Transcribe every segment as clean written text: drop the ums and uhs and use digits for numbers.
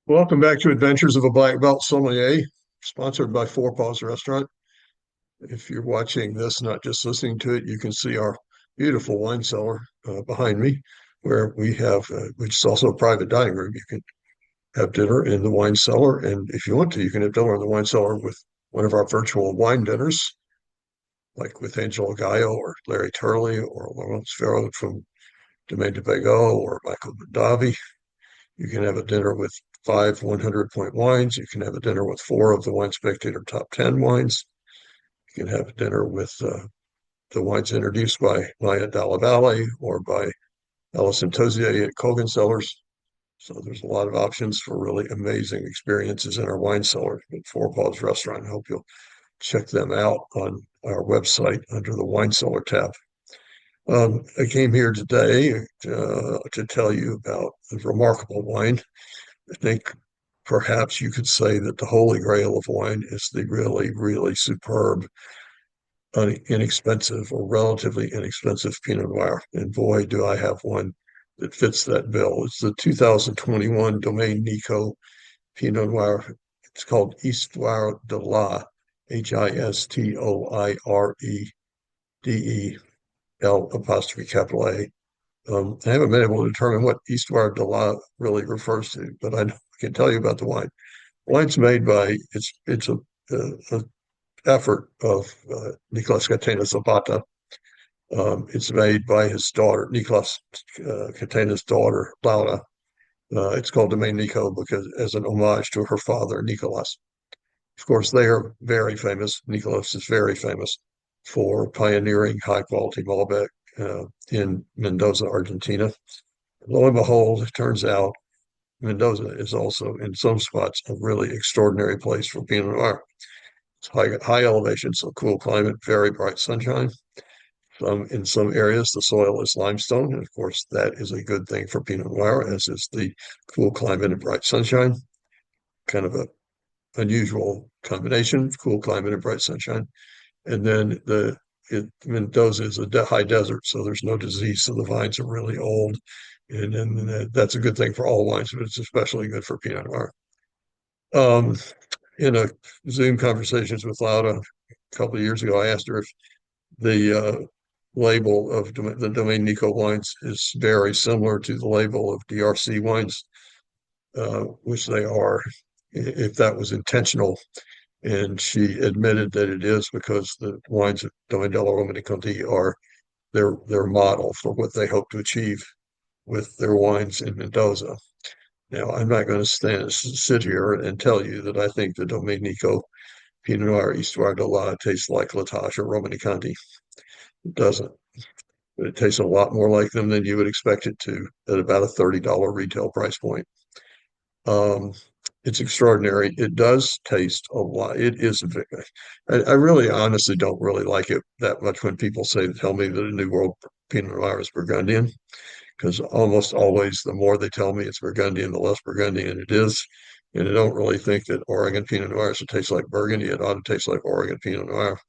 Welcome back to Adventures of a Black Belt Sommelier, sponsored by Four Paws Restaurant. If you're watching this, not just listening to it, you can see our beautiful wine cellar behind me, where we have, which is also a private dining room. You can have dinner in the wine cellar, and if you want to, you can have dinner in the wine cellar with one of our virtual wine dinners, like with Angelo Gallo or Larry Turley or Laurence Ferro from Domaine de Bagot or Michael Mondavi. You can have a dinner with five 100-point wines. You can have a dinner with four of the Wine Spectator top 10 wines. You can have a dinner with the wines introduced by Maya Dalla Valle or by Alison Tozier at Cogan Cellars. So there's a lot of options for really amazing experiences in our wine cellar at Four Paws Restaurant. I hope you'll check them out on our website under the wine cellar tab. I came here today to tell you about a remarkable wine. I think perhaps you could say that the holy grail of wine is the really, really superb, inexpensive or relatively inexpensive Pinot Noir. And boy, do I have one that fits that bill. It's the 2021 Domaine Nico Pinot Noir. It's called Histoire de la, Histoiredel apostrophe capital A. I haven't been able to determine what Histoire de la really refers to, but I can tell you about the wine. Wine's made by a effort of Nicolas Catena Zapata. It's made by his daughter, Nicolas Catena's daughter, Laura. It's called Domaine Nico because as an homage to her father, Nicolas. Of course, they are very famous. Nicolas is very famous for pioneering high quality Malbec in Mendoza, Argentina. Lo and behold, it turns out Mendoza is also, in some spots, a really extraordinary place for Pinot Noir. It's high elevation, so cool climate, very bright sunshine. In some areas, the soil is limestone, and of course, that is a good thing for Pinot Noir, as is the cool climate and bright sunshine. Kind of a unusual combination, cool climate and bright sunshine. And then Mendoza is a high desert, so there's no disease, so the vines are really old, and then that's a good thing for all wines, but it's especially good for Pinot Noir. Um, in a Zoom conversations with Lauda a couple of years ago, I asked her if the label of the Domaine Nico wines is very similar to the label of DRC wines, which they are, if that was intentional. And she admitted that it is because the wines of Domaine della Romanée-Conti are their model for what they hope to achieve with their wines in Mendoza. Now, I'm not going to sit here and tell you that I think the Domaine Nico Pinot Noir Histoire de la tastes like La Tâche or Romanée-Conti. It doesn't. But it tastes a lot more like them than you would expect it to at about a $30 retail price point. Um, it's extraordinary. It does taste a lot. It is. I really honestly don't really like it that much when people tell me that a New World Pinot Noir is Burgundian, because almost always the more they tell me it's Burgundian, the less Burgundian it is. And I don't really think that Oregon Pinot Noir should taste like Burgundy. It ought to taste like Oregon Pinot Noir.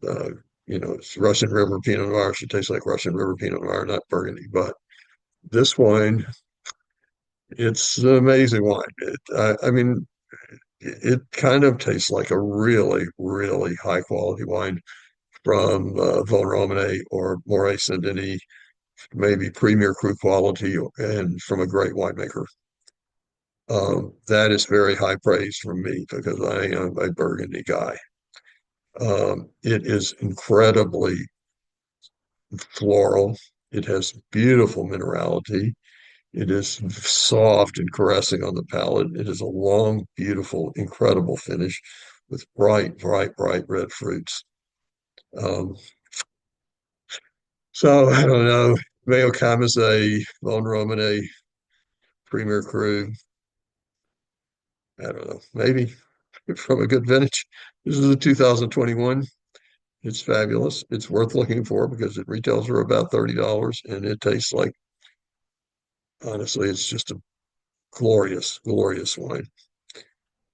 Uh, it's Russian River Pinot Noir should taste like Russian River Pinot Noir, not Burgundy. But this wine, it's an amazing wine. I mean, it kind of tastes like a really, really high quality wine from Vosne Romanée or Moët Saint-Denis, maybe premier cru quality and from a great winemaker. That is very high praise from me because I am a Burgundy guy. It is incredibly floral. It has beautiful minerality. It is soft and caressing on the palate. It is a long, beautiful, incredible finish with bright, bright, bright red fruits. Um, so I don't know. Mayo Camise, Vosne Romanée, Premier Cru. I don't know. Maybe from a good vintage. This is a 2021. It's fabulous. It's worth looking for because it retails for about $30 and it tastes like, honestly, it's just a glorious, glorious wine.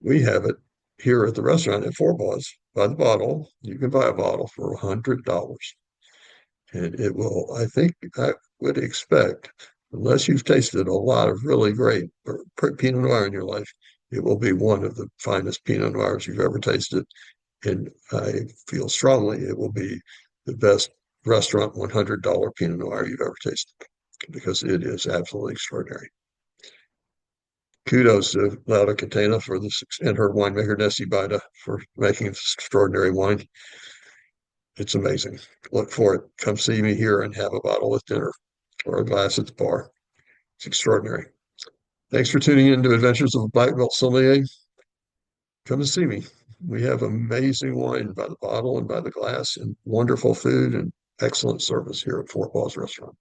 We have it here at the restaurant at Four Paws by the bottle. You can buy a bottle for $100. And it will, I think, I would expect unless you've tasted a lot of really great Pinot Noir in your life, it will be one of the finest Pinot Noirs you've ever tasted. And I feel strongly it will be the best restaurant $100 Pinot Noir you've ever tasted because it is absolutely extraordinary. Kudos to Laura Catena for this and her winemaker Nessie Bida for making this extraordinary wine. It's amazing. Look for it. Come see me here and have a bottle with dinner or a glass at the bar. It's extraordinary. Thanks for tuning in to Adventures of a Black Belt Sommelier. Come and see me. We have amazing wine by the bottle and by the glass and wonderful food and excellent service here at Fort Paws Restaurant.